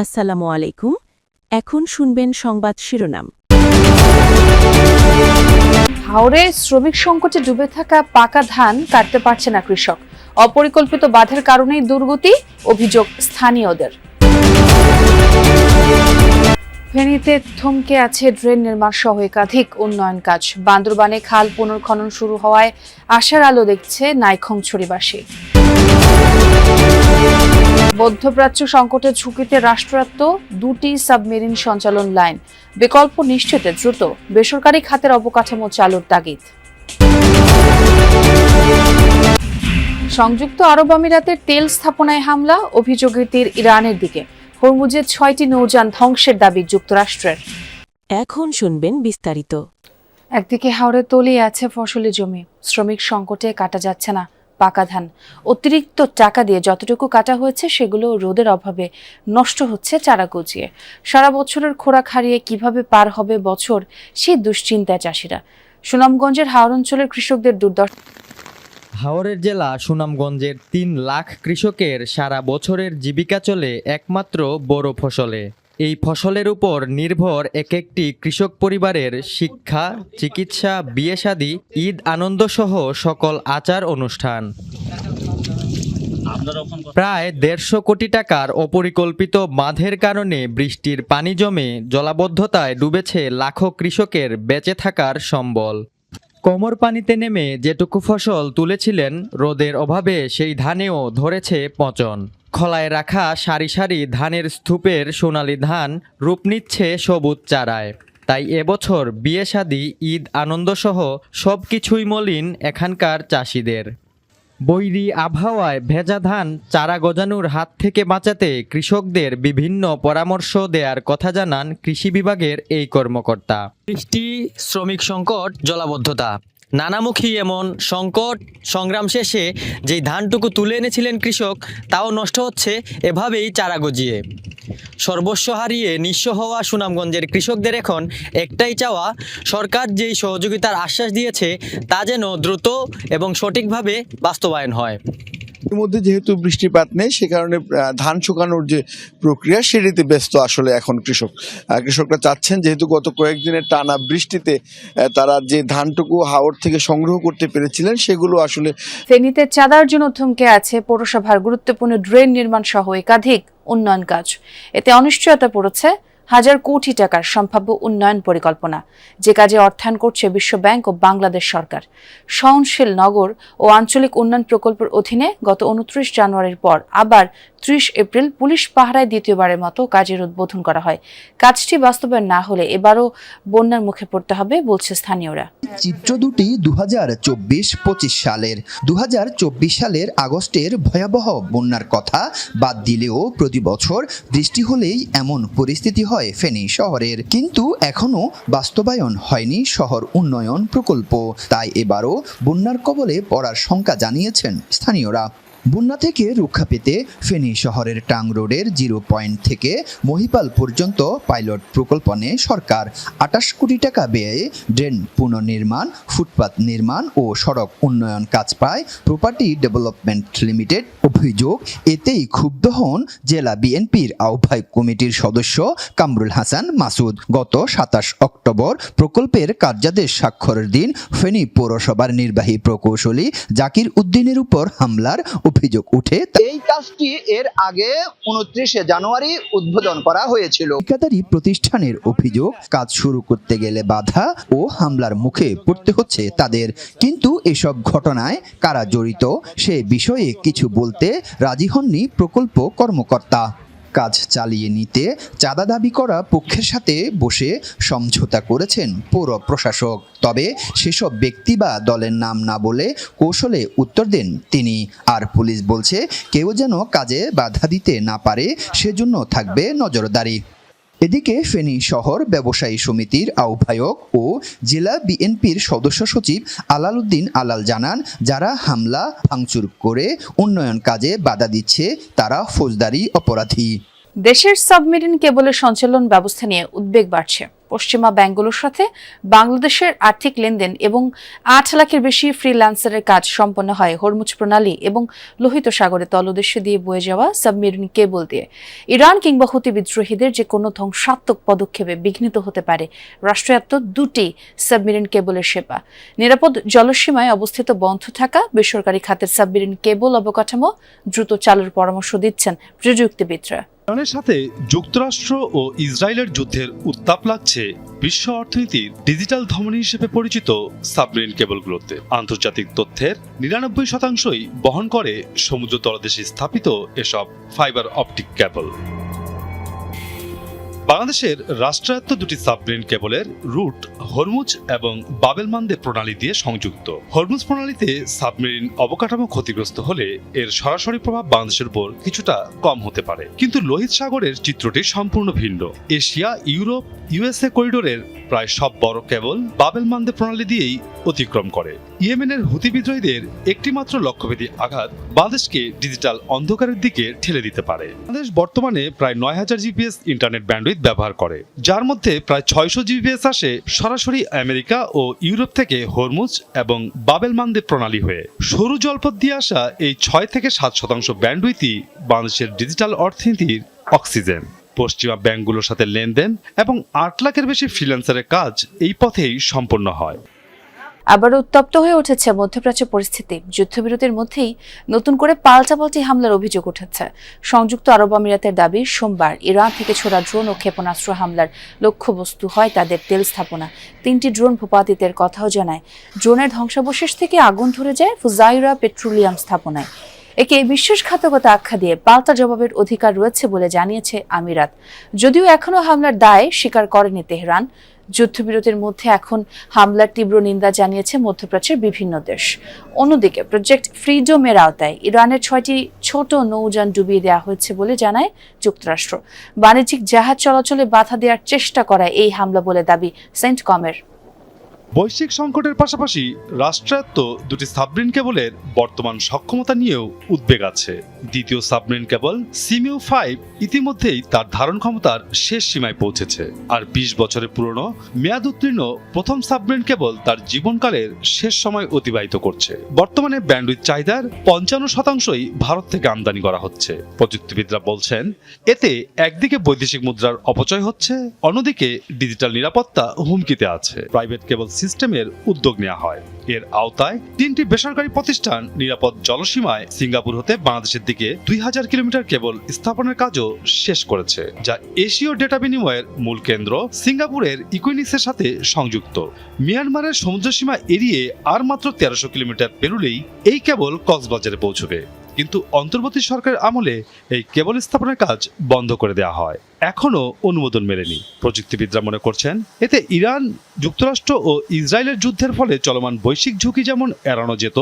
আসসালামু আলাইকুম। এখন শুনবেন সংবাদ শিরোনাম। হাওরে শ্রমিক সংকটে ডুবে থাকা পাকা ধান কাটতে পারছে না কৃষক। অপরিকল্পিত বাধার কারণেই দুর্গতি, অভিযোগ স্থানীয়দের। ফেনীতে থমকে আছে ড্রেন নির্মাণ সহ একাধিক উন্নয়ন কাজ। বান্দরবানে খাল পুনর্খনন শুরু হওয়ায় আশার আলো দেখছে নাইক্ষ্যংছড়িবাসী। মধ্যপ্রাচ্য সংকটের ঝুঁকিতে রাষ্ট্রায়ত্ত দুটি সাবমেরিন সঞ্চালন লাইন। বিকল্প নিশ্চিতে দ্রুত বেসরকারি খাতের অবকাঠামো চালুর তাগিদ। সংযুক্ত আরব আমিরাতের তেল স্থাপনায় হামলা, অভিযোগের তীর ইরানের দিকে। হরমুজের 6টি নৌযান ধ্বংসের দাবি যুক্তরাষ্ট্রের। এখন শুনবেন বিস্তারিত। একদিকে হাওরে তলিয়ে আছে ফসলি জমি, শ্রমিক সংকটে কাটা যাচ্ছে না পাকা ধান। অতিরিক্ত টাকা দিয়ে যতটুকু কাটা হয়েছে সেগুলো রোদের অভাবে নষ্ট হচ্ছে চারা গজিয়ে। সারা বছরের খোরাক হারিয়ে কিভাবে পার হবে বছর, সেই দুশ্চিন্তায় চাষিরা। সুনামগঞ্জের হাওর অঞ্চলের কৃষকদের দুর্দশা। হাওরের জেলা সুনামগঞ্জের 3 লাখ কৃষকের সারা বছরের জীবিকা চলে একমাত্র বড় ফসলে। এই ফসলের উপর নির্ভর এক একটি কৃষক পরিবারের শিক্ষা, চিকিৎসা, বিয়ে শাদী, ঈদ আনন্দসহ সকল আচার অনুষ্ঠান। প্রায় 150 কোটি টাকার অপরিকল্পিত বাঁধের কারণে বৃষ্টির পানি জমে জলাবদ্ধতায় ডুবেছে লাখো কৃষকের বেঁচে থাকার সম্বল। কোমর পানিতে নেমে যেটুকু ফসল তুলেছিলেন, রোদের অভাবে সেই ধানেও ধরেছে পচন। খলায় রাখা সারি সারি ধানের স্তূপের সোনালি ধান রূপ নিচ্ছে সবুজ চারায়। তাই এবছর বিয়ে শাদী, ঈদ আনন্দসহ সব কিছুই মলিন এখানকার চাষিদের। বৈরী আবহাওয়ায় ভেজা ধান চারা গজানোর হাত থেকে বাঁচাতে কৃষকদের বিভিন্ন পরামর্শ দেওয়ার কথা জানান কৃষি বিভাগের এই কর্মকর্তা। বৃষ্টি, শ্রমিক সংকট, জলাবদ্ধতা, নানামুখী এমন সংকট সংগ্রাম শেষে যেই ধানটুকু তুলে এনেছিলেন কৃষক, তাও নষ্ট হচ্ছে এভাবেই চারা গজিয়ে। সর্বস্ব হারিয়ে নিঃস্ব হওয়া সুনামগঞ্জের কৃষকদের এখন একটাই চাওয়া, সরকার যেই সহযোগিতার আশ্বাস দিয়েছে তা যেন দ্রুত এবং সঠিকভাবে বাস্তবায়ন হয়। এর মধ্যে যেহেতু বৃষ্টিপাত নেই, সে কারণে ধান শুকানোর যে প্রক্রিয়া সেটিতে ব্যস্ত আসলে এখন কৃষকরা চাচ্ছেন, যেহেতু গত কয়েকদিনের টানা বৃষ্টিতে তারা যে ধানটুকু হাওর থেকে সংগ্রহ করতে পেরেছিলেন সেগুলো আসলে। ফেনীতে চাঁদার জন্য থমকে আছে পৌরসভার গুরুত্বপূর্ণ ড্রেন নির্মাণ সহ একাধিক উন্নয়ন কাজ। এতে অনিশ্চয়তা পড়েছে হাজার কোটি টাকার সম্ভাব্য উন্নয়ন পরিকল্পনা, যে কাজে অর্থায়ন করছে বিশ্ব ব্যাংক ও বাংলাদেশ সরকার। সহনশীল নগর ও আঞ্চলিক উন্নয়ন প্রকল্পের অধীনে গত 29 জানুয়ারির পর আবার 30 এপ্রিল পুলিশ পাহারায় দ্বিতীয়বারের মতো কাজের উদ্বোধন করা হয়। কাজটি বাস্তবায়ন না হলে এবারও বন্যার মুখে পড়তে হবে বলছে স্থানীয়রা। চিত্র দুটি 2024-25 সালের। 2024 সালের আগস্টের ভয়াবহ বন্যার কথা বাদ দিলেও প্রতি বছর বৃষ্টি হলেই এমন পরিস্থিতি হয় ফেনী শহরের, কিন্তু এখনো বাস্তবায়ন হয়নি শহর উন্নয়ন প্রকল্প। তাই এবারও বন্যার কবলে পড়ার শঙ্কা জানিয়েছেন স্থানীয়রা। বন্যা থেকে রক্ষা পেতে ফেনী শহরের টাং রোডের 0 পয়েন্ট থেকে মহিপাল পর্যন্ত পাইলট প্রকল্প নেয় সরকার। 28 কোটি টাকা ব্যয়ে ড্রেন পুনর্নির্মাণ, ফুটপাত নির্মাণ ও সড়ক উন্নয়ন কাজ পায় প্রপার্টি ডেভেলপমেন্ট লিমিটেড। অভিযোগ, এতেই ক্ষুব্ধ হন জেলা বিএনপির আহ্বায়ক কমিটির সদস্য কামরুল হাসান মাসুদ। গত 27 অক্টোবর প্রকল্পের কার্যাদেশ স্বাক্ষরের দিন ফেনী পৌরসভার নির্বাহী প্রকৌশলী জাকির উদ্দিনের উপর হামলার অভিযোগ উঠে। এই কাজটি এর আগে 29 জানুয়ারি উদ্বোধন করা হয়েছিল। ঠিকাদারি প্রতিষ্ঠানের অভিযোগ, কাজ শুরু করতে গেলে বাধা ও হামলার মুখে পড়তে হচ্ছে তাদের। কিন্তু এসব ঘটনায় কারা জড়িত সে বিষয়ে কিছু বলতে রাজি হননি প্রকল্প কর্মকর্তা। কাজ চালিয়ে নিতে চাঁদা দাবি করা পক্ষের সাথে বসে সমঝোতা করেছেন পৌর প্রশাসক। তবে সেসব ব্যক্তি বা দলের নাম না বলে কৌশলে উত্তর দেন তিনি। আর পুলিশ বলছে কেউ যেন কাজে বাধা দিতে না পারে, সেজন্য থাকবে নজরদারি। এদিকে ফেনী শহর ব্যবসায়ী সমিতির আহ্বায়ক ও জেলা বিএনপির সদস্য সচিব আলাল উদ্দিন আলাল জানান, যারা হামলা ভাঙচুর করে উন্নয়ন কাজে বাধা দিচ্ছে তারা ফৌজদারি অপরাধী। দেশের সাবমেরিন কেবলের সঞ্চালন ব্যবস্থা নিয়ে উদ্বেগ বাড়ছে। পশ্চিমা ব্যাংকগুলোর সাথে বাংলাদেশের আর্থিক লেনদেন এবং 8 লাখের বেশি ফ্রিল্যান্সারের কাজ সম্পন্ন হয় হরমুজ প্রণালী এবং লোহিত সাগরে তলদেশে দিয়ে বয়ে যাওয়া সাবমেরিন কেবল দিয়ে। ইরান কিংবা হুতি বিদ্রোহীদের যে কোনো ধ্বংসাত্মক পদক্ষেপে বিঘ্নিত হতে পারে রাষ্ট্রায়ত্ত দুটি সাবমেরিন কেবলের সেবা। নিরাপদ জলসীমায় অবস্থিত বন্ধ থাকা বেসরকারি খাতের সাবমেরিন কেবল অবকাঠামো দ্রুত চালুর পরামর্শ দিচ্ছেন প্রযুক্তিবিদরা। ইরানের সাথে যুক্তরাষ্ট্র ও ইসরায়েলের যুদ্ধের উত্তাপ লাগছে বিশ্ব অর্থনীতির ডিজিটাল ধমনী হিসেবে পরিচিত সাবমেরিন কেবলগুলোতে। আন্তর্জাতিক তথ্যের 99%ই বহন করে সমুদ্র তলদেশে স্থাপিত এসব ফাইবার অপটিক কেবল। বাংলাদেশের রাষ্ট্রায়ত্ত দুটি সাবমেরিন কেবলের রুট হরমুজ এবং বাবেল মান্দে প্রণালী দিয়ে সংযুক্ত। হরমুজ প্রণালীতে সাবমেরিন অবকাঠামো ক্ষতিগ্রস্ত হলে এর সরাসরি প্রভাব বাংলাদেশের উপর কিছুটা কম হতে পারে, কিন্তু লোহিত সাগরের চিত্রটি সম্পূর্ণ ভিন্ন। এশিয়া, ইউরোপ, ইউএসএ করিডোরের প্রায় সব বড় কেবল বাবেল মান্দে প্রণালী দিয়েই অতিক্রম করে। ইয়েমেনের হুতি বিদ্রোহীদের একটি মাত্র লক্ষ্যভেদী আঘাত বাংলাদেশকে ডিজিটাল অন্ধকারের দিকে ঠেলে দিতে পারে। বাংলাদেশ বর্তমানে প্রায় 9000 জিপিএস ইন্টারনেট ব্যান্ডউইথ ব্যবহার করে, যার মধ্যে প্রায় 600 জিপিএস আসে সরাসরি আমেরিকা ও ইউরোপ থেকে হরমুজ এবং বাবেল মান্দে প্রণালী হয়ে। সরু জলপথ দিয়ে আসা এই 6 থেকে 7% ব্যান্ডউইথই বাংলাদেশের ডিজিটাল অর্থনীতির অক্সিজেন। পশ্চিমা ব্যাংকগুলোর সাথে লেনদেন এবং 8 লাখের বেশি ফ্রিল্যান্সারের কাজ এই পথেই সম্পন্ন হয়। আবার উত্তপ্ত হয়ে উঠেছে মধ্যপ্রাচ্য পরিস্থিতি। যুদ্ধবিরতির মধ্যেই নতুন করে পাল্টাপাল্টি হামলার অভিযোগ উঠেছে। সংযুক্ত আরব আমিরাতের দাবি, সোমবার ইরান থেকে ছোড়া ড্রোন ও ক্ষেপণাস্ত্র হামলার লক্ষ্যবস্তু হয় তাদের তেল স্থাপনা। 3টি ড্রোন ভূপাতিতের কথাও জানায়। ড্রোনের ধ্বংসাবশেষ থেকে আগুন ধরে যায় ফুজাইরা পেট্রোলিয়াম স্থাপনায়। একে বিশ্বাসঘাতকতা আখ্যা দিয়ে পাল্টা জবাবের অধিকার রয়েছে বলে জানিয়েছে আমিরাত। যদিও এখনও হামলার দায় স্বীকার করেনি তেহরান। যুদ্ধবিরতির মধ্যে এখন হামলার তীব্র নিন্দা জানিয়েছে মধ্যপ্রাচ্যের বিভিন্ন দেশ। অন্যদিকে প্রজেক্ট ফ্রিডমের আওতায় ইরানের 6টি ছোট নৌযান ডুবিয়ে দেওয়া হয়েছে বলে জানায় যুক্তরাষ্ট্র। বাণিজ্যিক জাহাজ চলাচলে বাধা দেওয়ার চেষ্টা করায় এই হামলা বলে দাবি সেন্টকমের। বৈশ্বিক সংকটের পাশাপাশি রাষ্ট্রায়ত্ত দুটি সাবমেরিন কেবলের বর্তমান সক্ষমতা নিয়েও উদ্বেগ আছে। দ্বিতীয় সাবমেরিন কেবল সিমিউ 5 ইতিমধ্যেই তার ধারণ ক্ষমতার শেষ সীমায় পৌঁছেছে, আর 20 বছরের পুরনো মেয়াদ উত্তীর্ণ প্রথম সাবমেরিন কেবল তার জীবনকালের শেষ সময় অতিবাহিত করছে। বর্তমানে ব্যান্ডউইথ চাহিদার 55%ই ভারত থেকে আমদানি করা হচ্ছে। প্রযুক্তিবিদরা বলছেন, এতে একদিকে বৈদেশিক মুদ্রার অপচয় হচ্ছে, অন্যদিকে ডিজিটাল নিরাপত্তা হুমকিতে আছে। প্রাইভেট কেবল সিস্টেমের উদ্যোগ নেওয়া হয়। এর আওতায় 3টি বেসরকারি প্রতিষ্ঠান নিরাপদ জলসীমায় সিঙ্গাপুর হতে বাংলাদেশের দিকে 2000 কিলোমিটার কেবল স্থাপনের কাজও শেষ করেছে, যা এশীয় ডেটা বিনিময়ের মূল কেন্দ্র সিঙ্গাপুরের ইকুইনিক্সের সাথে সংযুক্ত। মিয়ানমারের সমুদ্রসীমা এড়িয়ে আর মাত্র 1300 কিলোমিটার পেরুলেই এই কেবল কক্সবাজারে পৌঁছবে, কিন্তু অন্তর্বর্তী সরকারের আমলে এই কেবল স্থাপনের কাজ বন্ধ করে দেওয়া হয়। এখনও অনুমোদন মেলেনি। প্রযুক্তিবিদরা মনে করছেন, এতে ইরান, যুক্তরাষ্ট্র ও ইসরায়েলের যুদ্ধের ফলে চলমান বৈশ্বিক ঝুঁকি যেমন এড়ানো যেত,